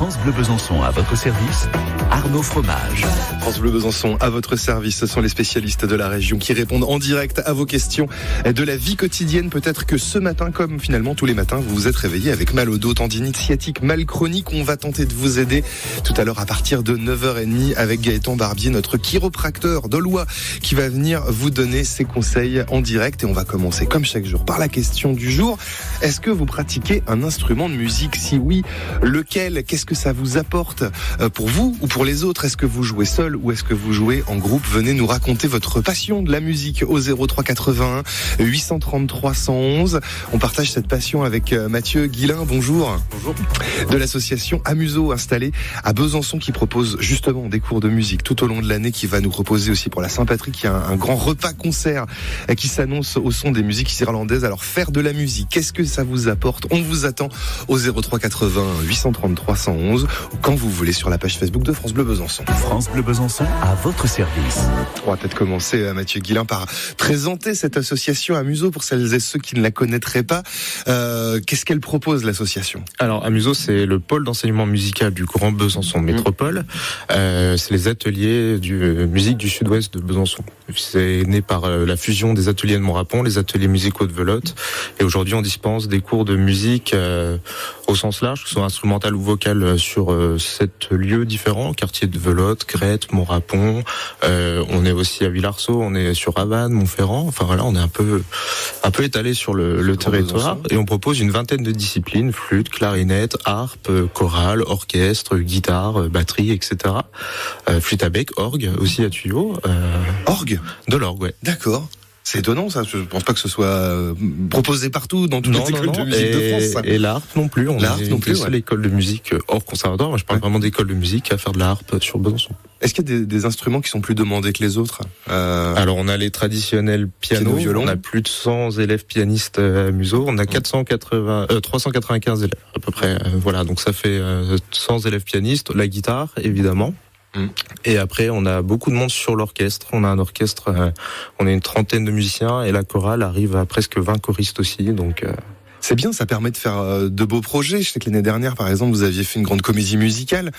France Bleu Besançon à votre service, Arnaud Fromage. France Bleu Besançon à votre service, ce sont les spécialistes de la région qui répondent en direct à vos questions de la vie quotidienne. Peut-être que ce matin, comme finalement tous les matins, vous vous êtes réveillé avec mal au dos, tendinite sciatique, mal chronique. On va tenter de vous aider tout à l'heure à partir de 9h30 avec Gaëtan Barbier, notre chiropracteur d'Aulois, qui va venir vous donner ses conseils en direct. Et on va commencer comme chaque jour par la question du jour. Est-ce que vous pratiquez un instrument de musique? Si oui, lequel? Qu'est-ce que ça vous apporte pour vous ou pour les autres? Est-ce que vous jouez seul ou est-ce que vous jouez en groupe? Venez nous raconter votre passion de la musique au 03 81 833 111. On partage cette passion avec Mathieu Guillain. Bonjour. Bonjour. De l'association Amuso, installée à Besançon, qui propose justement des cours de musique tout au long de l'année, qui va nous proposer aussi pour la Saint-Patrick. Il y a un grand repas-concert qui s'annonce au son des musiques irlandaises. Alors, faire de la musique, qu'est-ce que ça vous apporte? On vous attend au 03 80 833 111 ou quand vous voulez sur la page Facebook de France Bleu Besançon. France Bleu Besançon à votre service. On va peut-être commencer, Mathieu Guillain, par présenter cette association Amuso pour celles et ceux qui ne la connaîtraient pas. Qu'est-ce qu'elle propose, l'association? Alors, Amuso, c'est le pôle d'enseignement musical du Grand Besançon Métropole. C'est les ateliers de musique du sud-ouest de Besançon. C'est né par la fusion des ateliers de Montrapon, les ateliers musicaux de Velotte. Et aujourd'hui, on dispense des cours de musique au sens large, que ce soit instrumental ou vocal, sur 7 lieux différents, quartier de Velotte, Crète, Montrapon. On est aussi à Villarceau, on est sur Havane, Montferrand. Enfin voilà, on est un peu étalé sur le territoire. Et on propose une vingtaine de disciplines: flûte, clarinette, harpe, chorale, orchestre, guitare, batterie, etc. Flûte à bec, orgue aussi à tuyau. Orgue? De l'orgue, ouais. D'accord. C'est étonnant, ça. Je pense pas que ce soit proposé partout dans toutes les écoles de musique de France. Ça. Et l'harpe non plus. On est une des seules écoles de musique hors conservatoire. Moi, je parle vraiment d'école de musique à faire de la harpe sur Besançon. Est-ce qu'il y a des instruments qui sont plus demandés que les autres? Alors, on a les traditionnels pianos. On a plus de 100 élèves pianistes à Amuso. On a 395 élèves à peu près. Voilà, donc ça fait 100 élèves pianistes. La guitare, évidemment. Et après, on a beaucoup de monde sur l'orchestre. On a un orchestre, on est une trentaine de musiciens et la chorale arrive à presque 20 choristes aussi. Donc, c'est bien, ça permet de faire de beaux projets. Je sais que l'année dernière, par exemple, vous aviez fait une grande comédie musicale.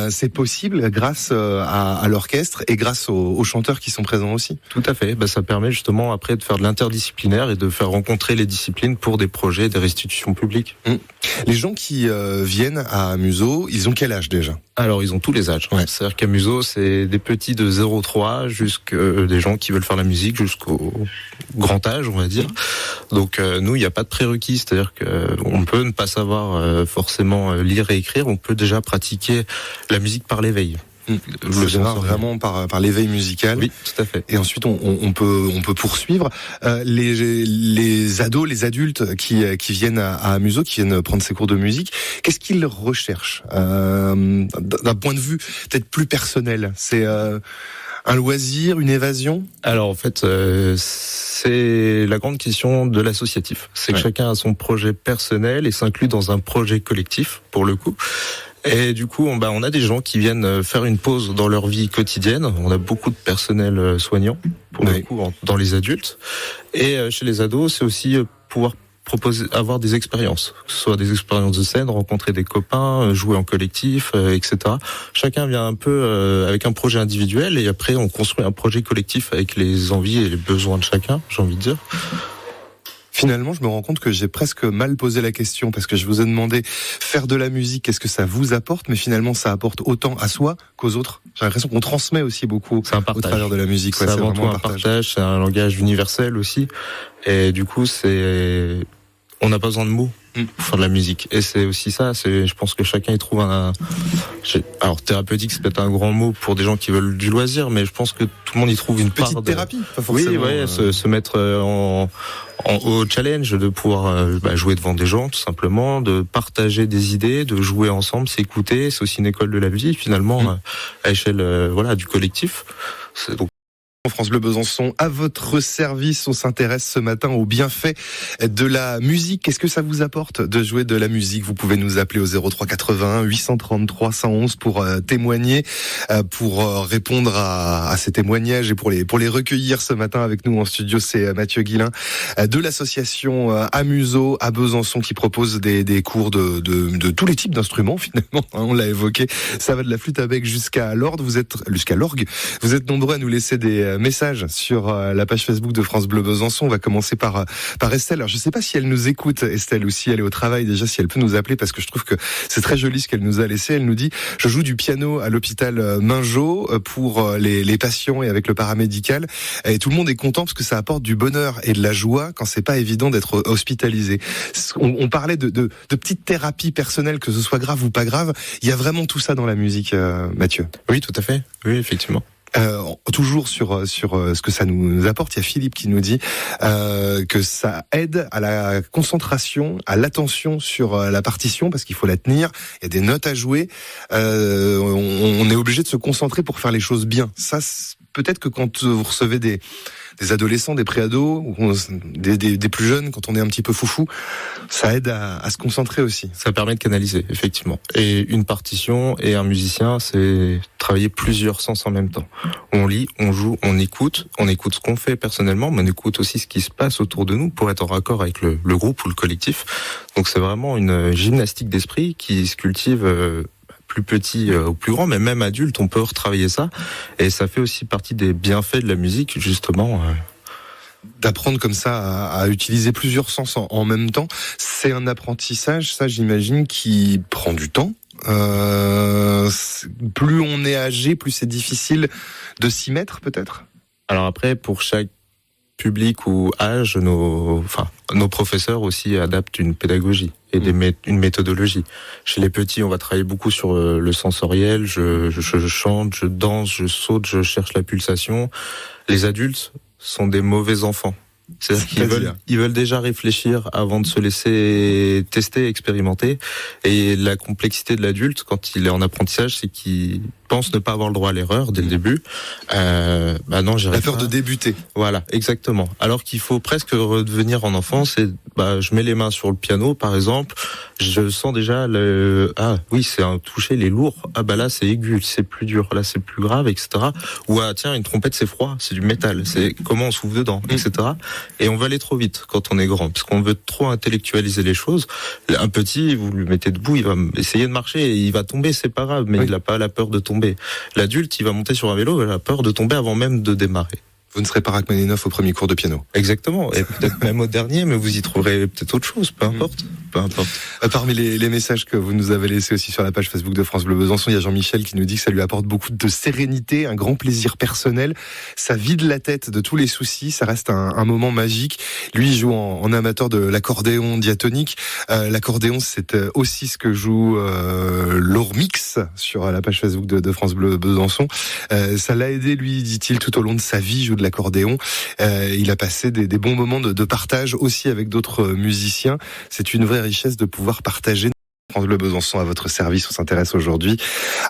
C'est possible grâce à l'orchestre et grâce aux chanteurs qui sont présents aussi. Tout à fait. Ça permet justement après de faire de l'interdisciplinaire et de faire rencontrer les disciplines pour des projets, des restitutions publiques. Les gens qui viennent à Amuso, ils ont quel âge déjà? Alors, ils ont tous les âges. Ouais. C'est-à-dire qu'Amuso, c'est des petits de 0,3 jusqu'à des gens qui veulent faire la musique jusqu'au grand âge, on va dire. Donc, nous, il n'y a pas de prérequis. C'est-à-dire qu'on peut ne pas savoir forcément lire et écrire. On peut déjà pratiquer la musique par l'éveil. Le démarre vraiment par l'éveil musical. Oui, tout à fait. Et ensuite, on peut poursuivre. Les ados, les adultes qui viennent à Amuso, qui viennent prendre ces cours de musique, qu'est-ce qu'ils recherchent d'un point de vue peut-être plus personnel? C'est un loisir, une évasion? Alors en fait, c'est la grande question de l'associatif. C'est que chacun a son projet personnel et s'inclut dans un projet collectif, pour le coup. Et du coup, on a des gens qui viennent faire une pause dans leur vie quotidienne. On a beaucoup de personnel soignant, pour le coup, dans les adultes. Et chez les ados, c'est aussi pouvoir avoir des expériences, que ce soit des expériences de scène, rencontrer des copains, jouer en collectif, etc. Chacun vient un peu avec un projet individuel et après on construit un projet collectif avec les envies et les besoins de chacun, j'ai envie de dire. Finalement, je me rends compte que j'ai presque mal posé la question parce que je vous ai demandé faire de la musique, qu'est-ce que ça vous apporte? Mais finalement, ça apporte autant à soi qu'aux autres. J'ai l'impression qu'on transmet aussi beaucoup au travers de la musique. C'est avant tout un partage, c'est un langage universel aussi. Et du coup, on n'a pas besoin de mots pour faire de la musique. Et c'est aussi ça, je pense que chacun y trouve alors thérapeutique, c'est peut-être un grand mot pour des gens qui veulent du loisir, mais je pense que tout le monde y trouve une petite part de thérapie, pas forcément. Oui, se mettre au challenge de pouvoir jouer devant des gens, tout simplement, de partager des idées, de jouer ensemble, s'écouter. C'est aussi une école de la vie, finalement, à échelle du collectif. Donc France Bleu Besançon, à votre service. On s'intéresse ce matin aux bienfaits de la musique. Qu'est-ce que ça vous apporte de jouer de la musique? Vous pouvez nous appeler au 03 81 833 111 pour témoigner, pour répondre à ces témoignages et pour les recueillir ce matin avec nous en studio. C'est Mathieu Guillain de l'association Amuso à Besançon qui propose des cours de tous les types d'instruments finalement. On l'a évoqué. Ça va de la flûte à bec jusqu'à l'orgue. Vous êtes nombreux à nous laisser des messages sur la page Facebook de France Bleu Besançon. On va commencer par Estelle. Alors je ne sais pas si elle nous écoute, Estelle, ou si elle est au travail déjà, si elle peut nous appeler, parce que je trouve que c'est très joli ce qu'elle nous a laissé. Elle nous dit: je joue du piano à l'hôpital Mingeot pour les patients et avec le paramédical, et tout le monde est content parce que ça apporte du bonheur et de la joie quand c'est pas évident d'être hospitalisé. On parlait de petites thérapies personnelles, que ce soit grave ou pas grave. Il y a vraiment tout ça dans la musique, Mathieu. Oui, tout à fait. Oui, effectivement. Toujours sur ce que ça nous apporte, il y a Philippe qui nous dit que ça aide à la concentration, à l'attention sur la partition, parce qu'il faut la tenir, il y a des notes à jouer, on est obligé de se concentrer pour faire les choses bien. Ça, peut-être que quand vous recevez des adolescents, des préados, ou des plus jeunes, quand on est un petit peu foufou, ça aide à se concentrer aussi. Ça permet de canaliser, effectivement. Et une partition et un musicien, c'est travailler plusieurs sens en même temps. On lit, on joue, on écoute ce qu'on fait personnellement, mais on écoute aussi ce qui se passe autour de nous pour être en raccord avec le groupe ou le collectif. Donc c'est vraiment une gymnastique d'esprit qui se cultive plus petit ou plus grand, mais même adulte, on peut retravailler ça. Et ça fait aussi partie des bienfaits de la musique, justement. D'apprendre comme ça à utiliser plusieurs sens en même temps, c'est un apprentissage, ça j'imagine, qui prend du temps. Plus on est âgé, plus c'est difficile de s'y mettre, peut-être. Alors après, pour chaque public ou âge, nos professeurs aussi adaptent une pédagogie et une méthodologie. Chez les petits, on va travailler beaucoup sur le sensoriel. Je chante, je danse, je saute, je cherche la pulsation. Les adultes sont des mauvais enfants. C'est-à-dire qu'ils veulent déjà réfléchir avant de se laisser tester, expérimenter. Et la complexité de l'adulte, quand il est en apprentissage, c'est qu'il pense ne pas avoir le droit à l'erreur dès le début. Non, la peur de débuter. Voilà, exactement. Alors qu'il faut presque redevenir en enfance. Et je mets les mains sur le piano, par exemple. Je sens déjà c'est un toucher, il est lourd. Là c'est aigu, c'est plus dur. Là c'est plus grave, etc. Ou tiens, une trompette c'est froid, c'est du métal. C'est comment on souffle dedans, etc. Et on va aller trop vite quand on est grand, parce qu'on veut trop intellectualiser les choses. Un petit, vous le mettez debout, il va essayer de marcher, et il va tomber, c'est pas grave, mais il n'a pas la peur de tomber. L'adulte, il va monter sur un vélo, il a peur de tomber avant même de démarrer. Vous ne serez pas Rachmaninoff au premier cours de piano. Exactement, et peut-être même au dernier, mais vous y trouverez peut-être autre chose, peu importe. Parmi les messages que vous nous avez laissés aussi sur la page Facebook de France Bleu Besançon, il y a Jean-Michel qui nous dit que ça lui apporte beaucoup de sérénité, un grand plaisir personnel, ça vide la tête de tous les soucis, ça reste un moment magique. Lui, il joue en amateur de l'accordéon diatonique. L'accordéon, c'est aussi ce que joue Laurmix sur la page Facebook de France Bleu Besançon. Ça l'a aidé, lui, dit-il, tout au long de sa vie, joue de l'accordéon. Il a passé des bons moments de partage aussi avec d'autres musiciens. C'est une vraie richesse de pouvoir partager. France Bleu Besançon à votre service. On s'intéresse aujourd'hui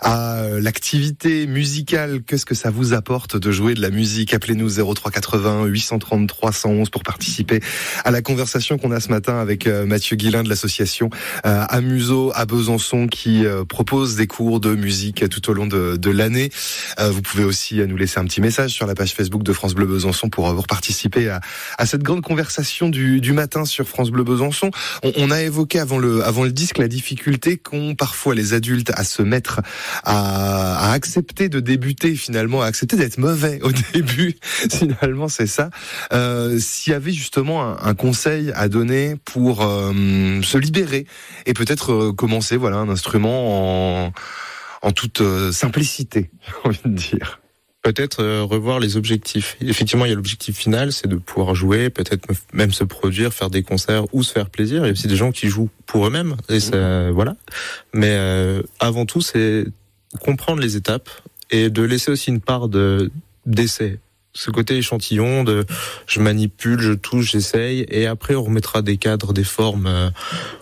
à l'activité musicale. Qu'est-ce que ça vous apporte de jouer de la musique? Appelez-nous 03 80 833 111 pour participer à la conversation qu'on a ce matin avec Mathieu Guillain de l'association Amuso à Besançon qui propose des cours de musique tout au long de l'année. Vous pouvez aussi nous laisser un petit message sur la page Facebook de France Bleu Besançon pour participer à cette grande conversation du matin sur France Bleu Besançon. On a évoqué avant le disque la difficulté qu'ont parfois les adultes à se mettre à accepter de débuter, finalement, à accepter d'être mauvais au début. Finalement, c'est ça. S'il y avait justement un conseil à donner pour se libérer et peut-être commencer un instrument en toute simplicité, j'ai envie de dire. Peut-être revoir les objectifs. Effectivement, il y a l'objectif final, c'est de pouvoir jouer, peut-être même se produire, faire des concerts ou se faire plaisir. Il y a aussi des gens qui jouent pour eux-mêmes, et voilà. Mais avant tout, c'est comprendre les étapes et de laisser aussi une part d'essai. Ce côté échantillon je manipule, je touche, j'essaye, et après on remettra des cadres, des formes.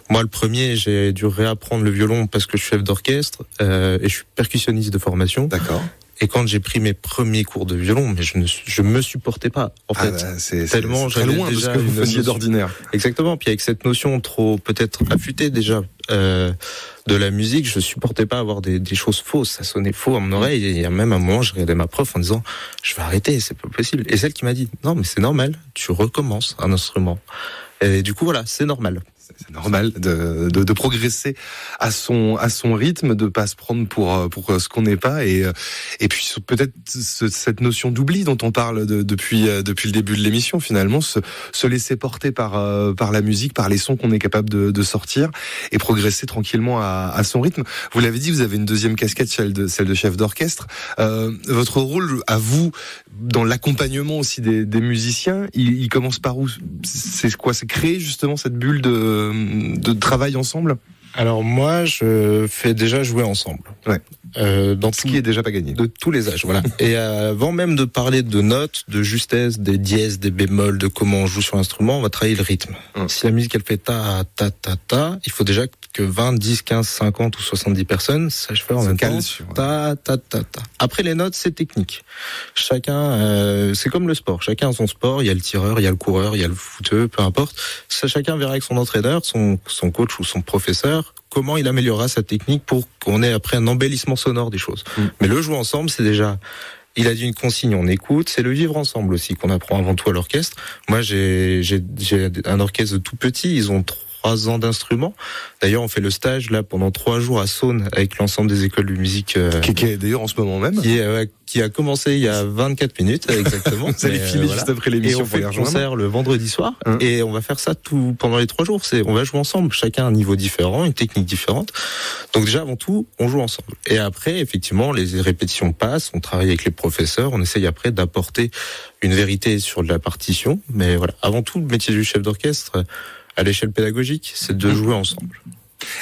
Moi, le premier, j'ai dû réapprendre le violon parce que je suis chef d'orchestre et je suis percussionniste de formation. D'accord. Et quand j'ai pris mes premiers cours de violon, mais je me supportais pas. En fait, c'est tellement très loin de ce que vous faisiez d'ordinaire. Exactement. Puis avec cette notion trop peut-être affûtée déjà de la musique, je supportais pas avoir des choses fausses. Ça sonnait faux à mon oreille. Et il y a même un moment, je regardais ma prof en disant, je vais arrêter, c'est pas possible. Et celle qui m'a dit, non, mais c'est normal, tu recommences un instrument. Et du coup, voilà, c'est normal. C'est normal de progresser à son rythme, de pas se prendre pour ce qu'on n'est pas, et puis peut-être cette notion d'oubli dont on parle depuis le début de l'émission, finalement, se laisser porter par la musique, par les sons qu'on est capable de sortir, et progresser tranquillement à son rythme. Vous l'avez dit, vous avez une deuxième casquette, celle de chef d'orchestre. Votre rôle à vous dans l'accompagnement aussi des musiciens, il commence par où? C'est quoi? C'est créer justement cette bulle de travail ensemble? Alors moi, je fais déjà jouer ensemble. Ouais. Dans ce qui est déjà pas gagné. De tous les âges, voilà. Et avant même de parler de notes, de justesse, des dièses, des bémols, de comment on joue sur l'instrument, on va travailler le rythme. Si la musique, elle fait ta, ta, ta, ta, il faut déjà que 20, 10, 15, 50 ou 70 personnes sachent faire en même temps. Ta, ta, ta, ta. Après, les notes, c'est technique. Chacun, c'est comme le sport. Chacun a son sport. Il y a le tireur, il y a le coureur, il y a le footeux, peu importe. Ça, chacun verra avec son entraîneur, son coach ou son professeur, comment il améliorera sa technique pour qu'on ait après un embellissement sonore des choses. Mais le jouer ensemble, c'est déjà... Il a dit une consigne, on écoute. C'est le vivre ensemble aussi qu'on apprend avant tout à l'orchestre. Moi, j'ai un orchestre tout petit. Ils ont 3 ans d'instruments. D'ailleurs, on fait le stage là pendant 3 jours à Saône avec l'ensemble des écoles de musique. Qui est d'ailleurs en ce moment même. Qui a commencé il y a 24 minutes exactement. Vous allez filer juste après l'émission. Et on fait le concert le vendredi soir. Et on va faire ça tout pendant les 3 jours. On va jouer ensemble. Chacun a un niveau différent, une technique différente. Donc déjà, avant tout, on joue ensemble. Et après, effectivement, les répétitions passent. On travaille avec les professeurs. On essaye après d'apporter une vérité sur la partition. Mais voilà, avant tout, le métier du chef d'orchestre, à l'échelle pédagogique, c'est de jouer ensemble.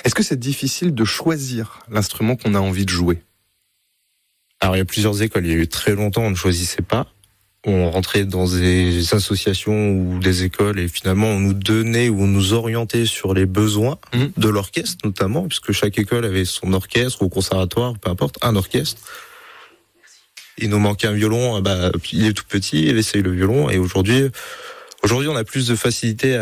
Est-ce que c'est difficile de choisir l'instrument qu'on a envie de jouer? Alors, il y a plusieurs écoles. Il y a eu très longtemps, on ne choisissait pas. On rentrait dans des associations ou des écoles et finalement, on nous donnait ou on nous orientait sur les besoins de l'orchestre, notamment, puisque chaque école avait son orchestre ou conservatoire, peu importe, un orchestre. Il nous manquait un violon, il est tout petit, il essaye le violon et aujourd'hui, on a plus de facilité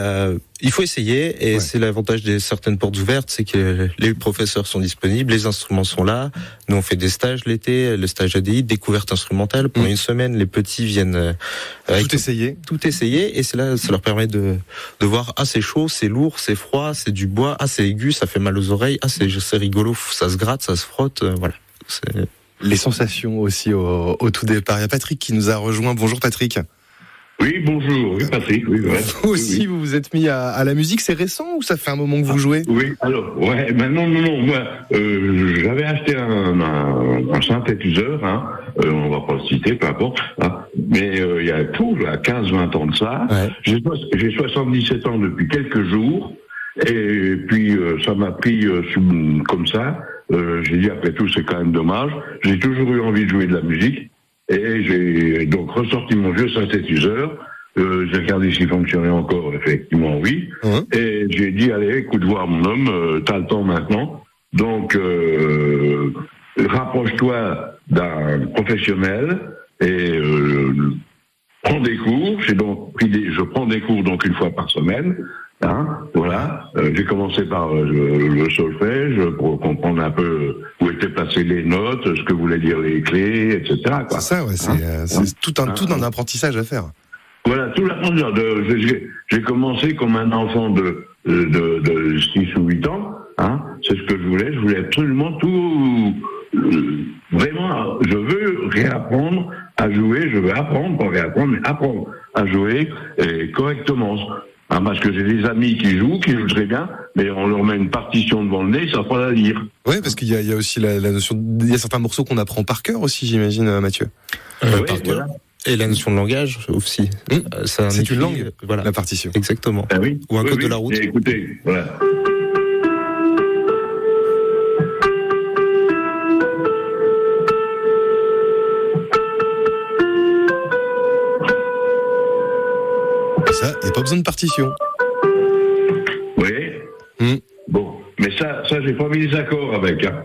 il faut essayer et c'est l'avantage des certaines portes ouvertes, c'est que les professeurs sont disponibles, les instruments sont là. Nous, on fait des stages l'été, le stage ADI, découverte instrumentale. Pendant une semaine, les petits viennent tout essayer et c'est là, ça leur permet de voir, c'est chaud, c'est lourd, c'est froid, c'est du bois, c'est aigu, ça fait mal aux oreilles, c'est rigolo, ça se gratte, ça se frotte, voilà. Les sensations aussi au tout départ. Il y a Patrick qui nous a rejoint. Bonjour Patrick. Oui, bonjour. Oui, Patrick. Oui, ouais. Vous aussi, vous vous êtes mis à la musique. C'est récent ou ça fait un moment que vous jouez? Oui, alors, ouais, non. Moi, j'avais acheté un synthétiseur, on va pas le citer, peu importe, mais il y a 15-20 ans de ça. Ouais. J'ai 77 ans depuis quelques jours, et puis ça m'a pris comme ça. J'ai dit, après tout, c'est quand même dommage. J'ai toujours eu envie de jouer de la musique. Et j'ai donc ressorti mon vieux synthétiseur. J'ai regardé s'il fonctionnait encore, effectivement, oui. Et j'ai dit, allez, écoute voir mon homme, t'as le temps maintenant. Donc, rapproche-toi d'un professionnel et prends des cours. Je prends des cours donc une fois par semaine. Voilà. J'ai commencé par le solfège pour comprendre un peu où étaient placées les notes, ce que voulaient dire les clés, etc. Quoi. C'est ça, ouais. C'est tout un apprentissage à faire. Voilà, tout l'apprentissage. J'ai commencé comme un enfant de 6 ou 8 ans. C'est ce que je voulais. Je voulais absolument tout. Vraiment, je veux réapprendre à jouer. Je veux apprendre, pas réapprendre, mais apprendre à jouer et correctement. Parce que j'ai des amis qui jouent très bien, mais on leur met une partition devant le nez, ils savent pas la lire. Oui, parce qu'il y a aussi la notion, il y a certains morceaux qu'on apprend par cœur aussi, j'imagine, Mathieu. Par cœur. Et la notion de langage aussi. C'est une langue, voilà. La partition. Exactement. Oui. Ou un code de la route. Et écoutez, voilà. Ça, il n'y a pas besoin de partition. Oui. Bon, mais ça j'ai j'ai pas mis les accords avec, hein.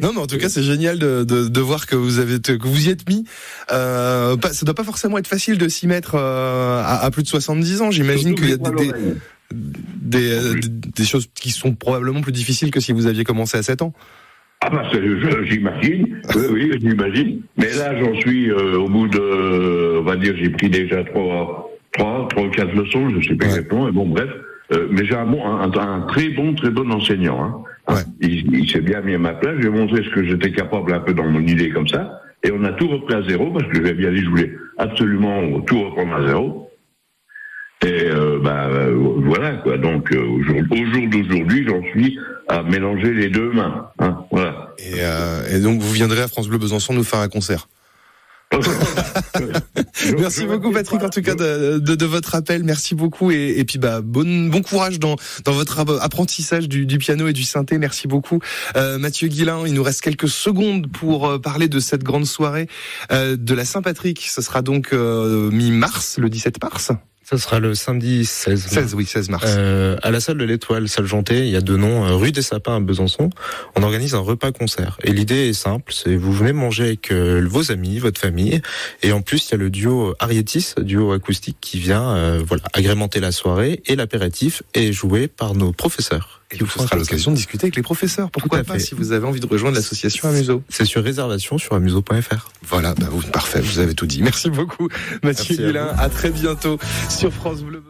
Non, mais en tout cas, c'est génial de voir que que vous y êtes mis. Ça doit pas forcément être facile de s'y mettre à plus de 70 ans. J'imagine qu'il y a des choses qui sont probablement plus difficiles que si vous aviez commencé à 7 ans. Ah bah j'imagine, oui, j'imagine. Mais là, j'en suis au bout de, on va dire, j'ai pris déjà 3 ou 4 leçons, je sais pas exactement. Et bon, bref. Mais j'ai un très bon enseignant. Hein. Ouais. Il s'est bien mis à ma place. J'ai montré ce que j'étais capable un peu dans mon idée comme ça. Et on a tout repris à zéro parce que j'avais bien dit, je voulais absolument tout reprendre à zéro. Et voilà quoi. Donc au jour d'aujourd'hui, j'en suis à mélanger les deux mains. Hein, voilà. Et donc vous viendrez à France Bleu Besançon nous faire un concert. Merci beaucoup Patrick en tout cas de votre appel, merci beaucoup et puis bon courage dans votre apprentissage du piano et du synthé, merci beaucoup. Mathieu Guillain, il nous reste quelques secondes pour parler de cette grande soirée de la Saint-Patrick. Ce sera donc mi-mars, le 17 mars. Ça sera le samedi 16 mars. À la salle de l'Étoile, salle Janté, il y a 2 noms, rue des Sapins à Besançon. On organise un repas-concert. Et l'idée est simple, c'est vous venez manger avec vos amis, votre famille. Et en plus, il y a le duo Arietis, duo acoustique, qui vient agrémenter la soirée. Et l'apéritif est joué par nos professeurs. Et vous sera l'occasion de discuter avec les professeurs. Pourquoi pas, si vous avez envie de rejoindre l'association Amuso. C'est sur réservation sur amuso.fr. Voilà, parfait, vous avez tout dit. Merci beaucoup Mathieu Guillain, à très bientôt sur France Bleu.